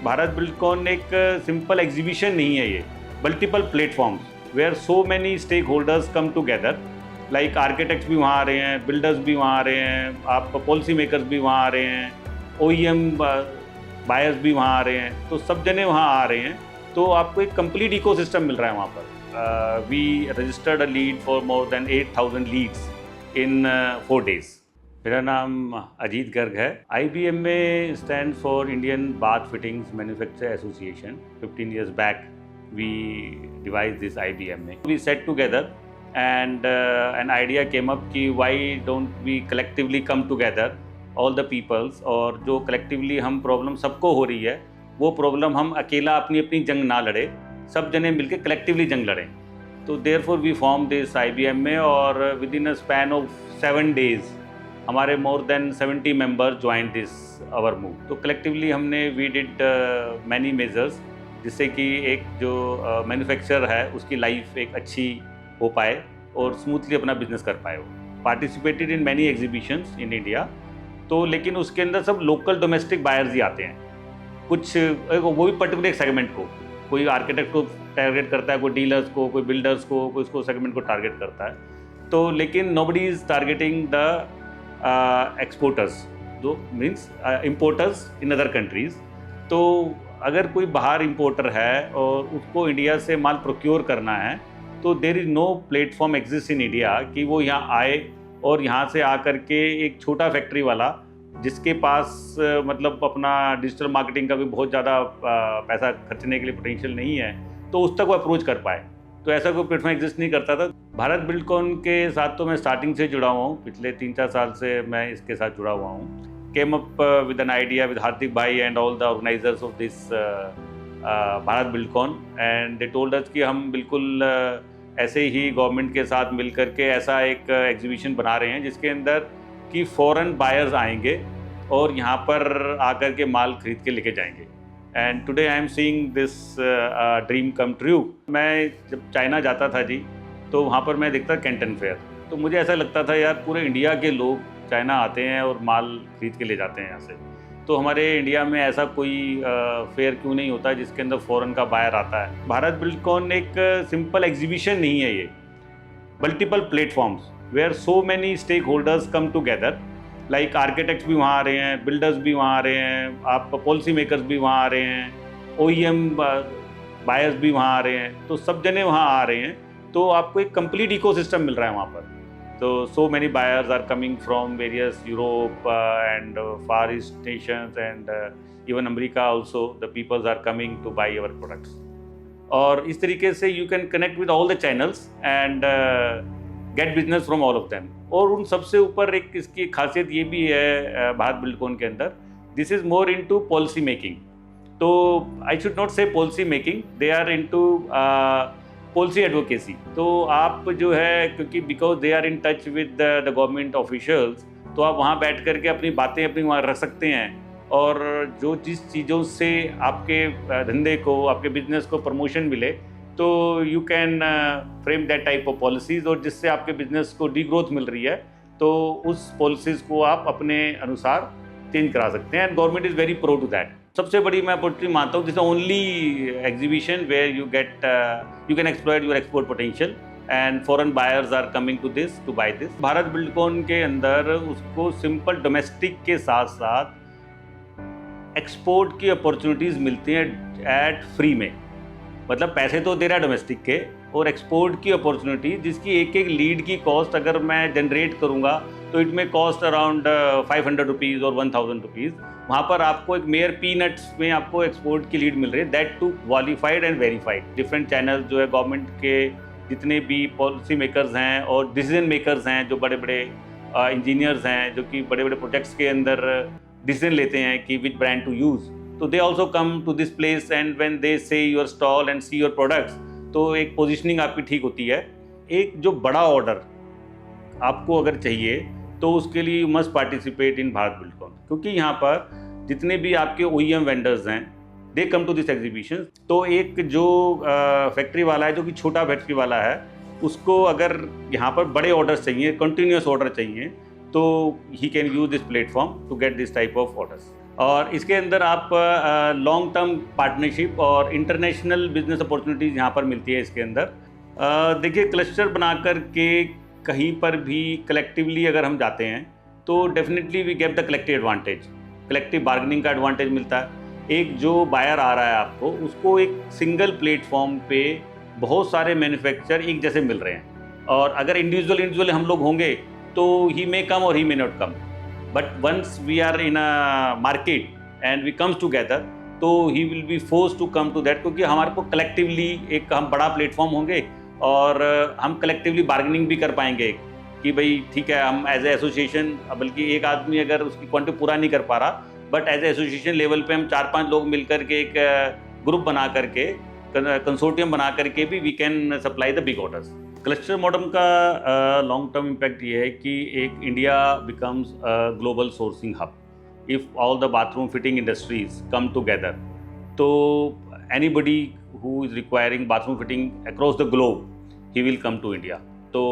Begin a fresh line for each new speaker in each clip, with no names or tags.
भारत बिल्डकॉन एक simple exhibition नहीं है, ये multiple platforms where so many stake holders come together, like architects भी वहाँ आ रहे हैं, बिल्डर्स भी वहाँ आ रहे हैं, आप पॉलिसी मेकर्स भी वहाँ आ रहे हैं, OEM बायर्स भी वहाँ आ रहे हैं, तो सब जने वहाँ आ रहे हैं। तो आपको एक कंप्लीट इकोसिस्टम मिल रहा है वहाँ पर। We registered a lead for more than 8,000 leads in 4 days। मेरा नाम अजीत गर्ग है। IBMA stand for Indian bath fittings manufacture association. 15 years back we devised this IBMA. We sat together and an idea came up कि why don't we collectively come together all the peoples, और जो collectively हम problem सबको हो रही है वो problem हम अकेला अपनी अपनी जंग ना लड़े, सब जने मिलके कलेक्टिवली जंग लड़ें। तो therefore we formed this IBMA, और within a span of 7 days हमारे more than 70 members join this our move. तो कलेक्टिवली हमने वी डिड मैनी मेजर्स जिससे कि एक जो मैन्युफैक्चरर है उसकी लाइफ एक अच्छी हो पाए और स्मूथली अपना बिजनेस कर पाए। वो participated in many exhibitions in India, तो लेकिन उसके अंदर सब लोकल डोमेस्टिक बायर्स ही आते हैं। कुछ वो भी पर्टिकुलर एक सेगमेंट को, कोई आर्किटेक्ट को टारगेट करता है, कोई डीलर्स को, कोई बिल्डर्स को, कोई इसको सेगमेंट को टारगेट करता है। तो लेकिन nobody is targeting the exporters, जो means importers in other countries. तो अगर कोई बाहर इम्पोर्टर है और उसको इंडिया से माल प्रोक्योर करना है, तो there is no platform exist in India कि वो यहाँ आए और यहाँ से आकर के एक छोटा फैक्ट्री वाला जिसके पास मतलब अपना डिजिटल मार्केटिंग का भी बहुत ज़्यादा पैसा खर्चने के लिए पोटेंशियल नहीं है, तो उस तक वो अप्रोच कर पाए। तो ऐसा कोई प्लेटफॉर्म एग्जिस्ट नहीं करता था। भारत बिल्डकॉन के साथ तो मैं स्टार्टिंग से जुड़ा हुआ हूँ, पिछले 3-4 साल से मैं इसके साथ जुड़ा हुआ हूँ। Came up with an idea with Hardik भाई and all the organisers of this Bharat Buildcon, and they told us कि हम बिल्कुल ऐसे ही गवर्नमेंट के साथ मिल करके ऐसा एक एग्जीबिशन बना रहे हैं जिसके अंदर कि फॉरेन बायर्स आएंगे और यहाँ पर आकर के माल खरीद के लेके जाएंगे। And today I am seeing this dream come true. मैं जब चाइना जाता था जी, तो वहाँ पर मैं देखता कैंटन फेयर, तो मुझे ऐसा लगता था यार पूरे इंडिया के लोग चाइना आते हैं और माल खरीद के ले जाते हैं यहाँ से, तो हमारे इंडिया में ऐसा कोई फेयर क्यों नहीं होता जिसके अंदर फॉरेन का बायर आता है। भारत बिल्डकॉन एक सिंपल एग्जीबिशन नहीं है, ये multiple platforms where so many stake holders come together, like architects भी वहाँ आ रहे हैं, बिल्डर्स भी वहाँ आ रहे हैं, आप पॉलिसी मेकर्स भी वहाँ आ रहे हैं, OEM बायर्स भी वहाँ आ रहे हैं, तो सब जने वहाँ आ रहे हैं। तो आपको एक कंप्लीट इकोसिस्टम मिल रहा है वहाँ पर। तो so many buyers are coming from various Europe and far east nations and even America also, the peoples are coming to buy our products. और इस तरीके से you can connect with all the channels and get business from all of them. और उन सबसे ऊपर एक इसकी खासियत ये भी है भारत बिल्डकॉन के अंदर, this is more into policy making. तो I should not say policy making, they are into policy advocacy. तो आप जो है, क्योंकि because they are in touch with the government officials, तो आप वहाँ बैठ करके अपनी बातें अपनी वहाँ रख सकते हैं, और जो जिस चीज़ों से आपके धंधे को, आपके बिजनेस को प्रमोशन मिले, तो you can frame that type of policies, और जिससे आपके बिजनेस को डी ग्रोथ मिल रही है तो उस पॉलिसीज़ को आप अपने अनुसार चेंज करा सकते हैं, and government is very pro to that. सबसे बड़ी मैं अपॉर्चुनिटी मानता हूँ, this only exhibition where you can exploit your export potential, and foreign buyers are coming to this to buy this. Bharat Buildcon के अंदर उसको सिंपल डोमेस्टिक के साथ साथ एक्सपोर्ट की अपॉर्चुनिटीज़ मिलती हैं एट फ्री में। मतलब पैसे तो दे रहा है डोमेस्टिक के, और एक्सपोर्ट की अपॉर्चुनिटी जिसकी एक एक लीड की कॉस्ट अगर मैं जनरेट करूंगा तो इट में कॉस्ट अराउंड 500 रुपीज़ और 1000 रुपीज़। वहाँ पर आपको एक मेयर पीनट्स में आपको एक्सपोर्ट की लीड मिल रही है, that too qualified and verified. Different channels जो है गवर्नमेंट के जितने भी पॉलिसी मेकर्स हैं और डिसीजन मेकर्स हैं, जो बड़े बड़े इंजीनियर्स हैं, जो कि बड़े बड़े प्रोजेक्ट्स के अंदर डिसीजन लेते हैं कि विच ब्रांड टू यूज़, तो they also come to this place, and when they see your stall and see your products, तो एक पोजीशनिंग आपकी ठीक होती है। एक जो बड़ा ऑर्डर आपको अगर चाहिए तो उसके लिए you must participate in Bharat Buildcon, क्योंकि यहाँ पर जितने भी आपके OEM वेंडर्स हैं दे कम टू दिस एग्जीबिशन। तो एक जो फैक्ट्री वाला है, जो कि छोटा फैक्ट्री वाला है, उसको अगर यहाँ पर बड़े ऑर्डर्स चाहिए, कंटिन्यूस ऑर्डर चाहिए, तो he can use this platform to get this type of orders. और इसके अंदर आप लॉन्ग टर्म पार्टनरशिप और इंटरनेशनल बिजनेस अपॉर्चुनिटीज़ यहाँ पर मिलती है इसके अंदर। देखिए, क्लस्टर बना कर के कहीं पर भी कलेक्टिवली अगर हम जाते हैं तो definitely we get the collective advantage, collective bargaining का एडवांटेज मिलता है। एक जो बायर आ रहा है आपको, उसको एक सिंगल प्लेटफॉर्म पे बहुत सारे मैन्युफैक्चर एक जैसे मिल रहे हैं, और अगर इंडिविजुअल हम लोग होंगे तो ही मे कम और he may not come, but once we are in a market and we comes together तो he will be force to come to that, क्योंकि हमारे को कलेक्टिवली एक हम बड़ा प्लेटफॉर्म होंगे और हम कलेक्टिवली बार्गेनिंग भी कर पाएंगे कि भाई ठीक है, हम एज ए एसोसिएशन, बल्कि एक आदमी अगर उसकी क्वांटिटी पूरा नहीं कर पा रहा, but as a association level पे हम 4-5 लोग मिलकर के एक ग्रुप बना करके, कंसोर्टियम बना करके भी we can supply the big orders. Cluster model का लॉन्ग टर्म इम्पैक्ट ये है कि एक India becomes a global sourcing hub if all the bathroom fitting industries come together. तो anybody who is requiring bathroom fitting across the globe he will come to India. तो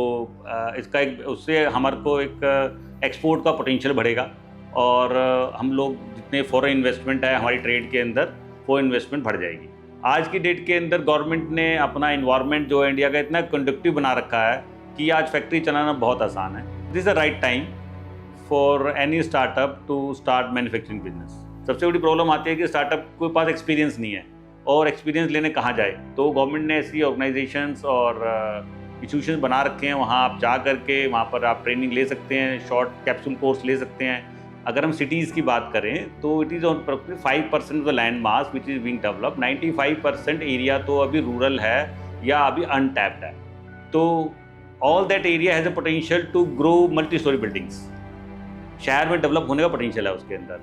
इसका एक, उससे हमारे को एक एक्सपोर्ट का पोटेंशियल बढ़ेगा, और हम लोग जितने फॉरेन इन्वेस्टमेंट है हमारी ट्रेड के अंदर, वो इन्वेस्टमेंट बढ़ जाएगी। आज की डेट के अंदर गवर्नमेंट ने अपना इन्वायरमेंट जो है इंडिया का इतना कंडक्टिव बना रखा है कि आज फैक्ट्री चलाना बहुत आसान है। This is the right time for any startup to start manufacturing business. सबसे बड़ी प्रॉब्लम आती है कि स्टार्टअप के पास एक्सपीरियंस नहीं है, और एक्सपीरियंस लेने कहाँ जाए। तो गवर्नमेंट ने ऐसी ऑर्गेनाइजेशंस और इंस्टीट्यूशन बना रखे हैं, वहाँ आप जा करके वहाँ पर आप ट्रेनिंग ले सकते हैं, शॉर्ट कैप्सूल कोर्स ले सकते हैं। अगर हम सिटीज़ की बात करें तो it is on 5% of the land mass which is being developed. 95% area तो अभी रूरल है या अभी अनटैप्ड है। तो all that area has a potential to grow multi storey buildings. शहर में डेवलप होने का पोटेंशियल है उसके अंदर।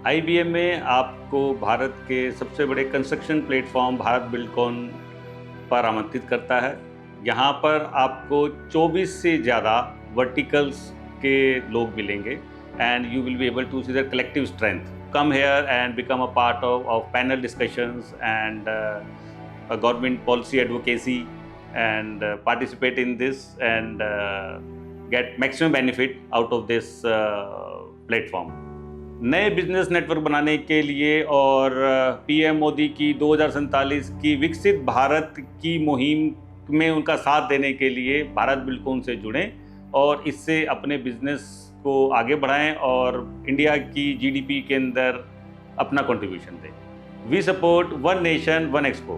IBM में आपको भारत के सबसे बड़े कंस्ट्रक्शन प्लेटफॉर्म भारत बिल्डकॉन पर आमंत्रित करता है। यहाँ पर आपको 24 से ज़्यादा वर्टिकल्स के लोग मिलेंगे, and you will be able to see their collective strength. Come here and become a part of panel discussions and government policy advocacy, and participate in this and get maximum benefit out of this platform. नए business network बनाने के लिए और PM Modi की 2047 की विकसित भारत की मुहिम में उनका साथ देने के लिए भारत बिल्डकॉन से जुड़ें और इससे अपने बिजनेस को आगे बढ़ाएं और इंडिया की GDP के अंदर अपना कंट्रीब्यूशन दें। We support one nation one expo.